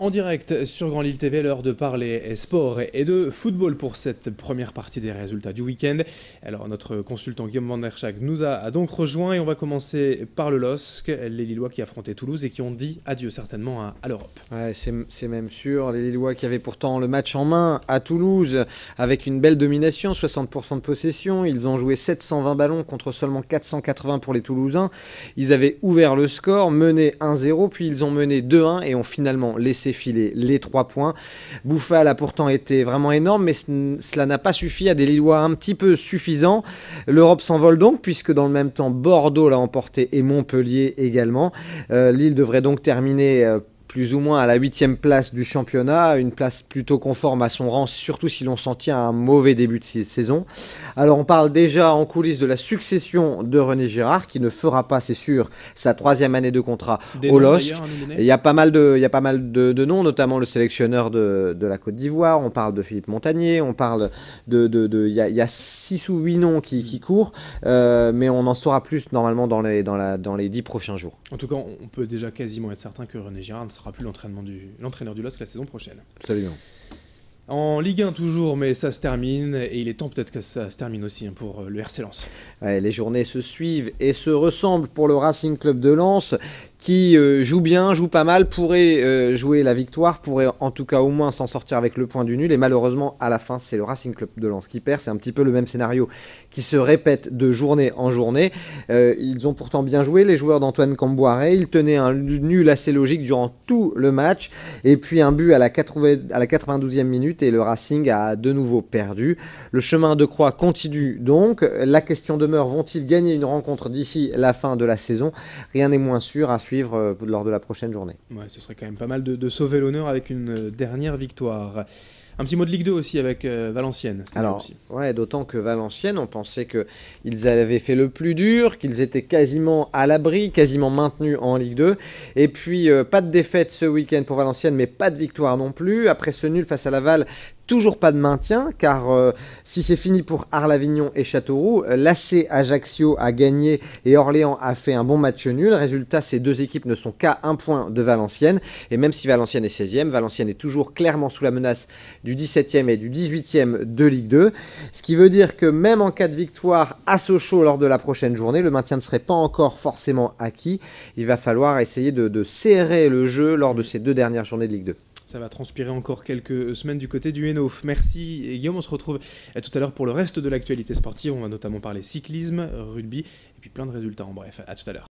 En direct sur Grand Lille TV, l'heure de parler sport et de football pour cette première partie des résultats du week-end. Alors notre consultant Guillaume Van der Schaak nous a donc rejoint et on va commencer par le LOSC, les Lillois qui affrontaient Toulouse et qui ont dit adieu certainement à l'Europe. Ouais, c'est même sûr, les Lillois qui avaient pourtant le match en main à Toulouse avec une belle domination, 60% de possession, ils ont joué 720 ballons contre seulement 480 pour les Toulousains. Ils avaient ouvert le score, mené 1-0, puis ils ont mené 2-1 et ont finalement laissé filer les 3 points. Bouffal a pourtant été vraiment énorme, mais cela n'a pas suffi à des Lillois un petit peu suffisants. L'Europe s'envole donc, puisque dans le même temps, Bordeaux l'a emporté et Montpellier également. Lille devrait donc terminer plus ou moins à la 8e place du championnat, une place plutôt conforme à son rang, surtout si l'on s'en tient à un mauvais début de saison. Alors on parle déjà en coulisses de la succession de René Girard, qui ne fera pas, c'est sûr, sa 3e année de contrat au LOSC. Il y a pas mal de noms, notamment le sélectionneur de la Côte d'Ivoire, on parle de Philippe Montagnier, on parle il y a 6 ou 8 noms qui courent, mais on en saura plus normalement dans les 10 prochains jours. En tout cas, on peut déjà quasiment être certain que René Girard ne sera plus l'entraîneur du LOSC la saison prochaine. Absolument. En Ligue 1 toujours, mais ça se termine, et il est temps peut-être que ça se termine aussi pour le RC Lens. Ouais, les journées se suivent et se ressemblent pour le Racing Club de Lens, qui joue bien, joue pas mal, pourrait jouer la victoire, pourrait en tout cas au moins s'en sortir avec le point du nul, et malheureusement à la fin c'est le Racing Club de Lens qui perd. C'est un petit peu le même scénario qui se répète de journée en journée. Ils ont pourtant bien joué, les joueurs d'Antoine Camboiré, ils tenaient un nul assez logique durant tout le match, et puis un but à la 92e minute, et le Racing a de nouveau perdu. Le chemin de croix continue donc. La question demeure, vont-ils gagner une rencontre d'ici la fin de la saison? Rien n'est moins sûr, à suivre lors de la prochaine journée. Ouais, ce serait quand même pas mal de sauver l'honneur avec une dernière victoire. Un petit mot de Ligue 2 aussi avec Valenciennes. Alors, ouais, d'autant que Valenciennes, on pensait qu'ils avaient fait le plus dur, qu'ils étaient quasiment à l'abri, quasiment maintenus en Ligue 2. Et puis, pas de défaite ce week-end pour Valenciennes, mais pas de victoire non plus. Après ce nul face à Laval, toujours pas de maintien, car si c'est fini pour Arles-Avignon et Châteauroux, l'AC Ajaccio a gagné et Orléans a fait un bon match nul. Résultat, ces deux équipes ne sont qu'à un point de Valenciennes. Et même si Valenciennes est 16e, Valenciennes est toujours clairement sous la menace du 17e et du 18e de Ligue 2. Ce qui veut dire que même en cas de victoire à Sochaux lors de la prochaine journée, le maintien ne serait pas encore forcément acquis. Il va falloir essayer de serrer le jeu lors de ces 2 dernières journées de Ligue 2. Ça va transpirer encore quelques semaines du côté du Hainaut. Merci Guillaume, on se retrouve tout à l'heure pour le reste de l'actualité sportive. On va notamment parler cyclisme, rugby et puis plein de résultats en bref. À tout à l'heure.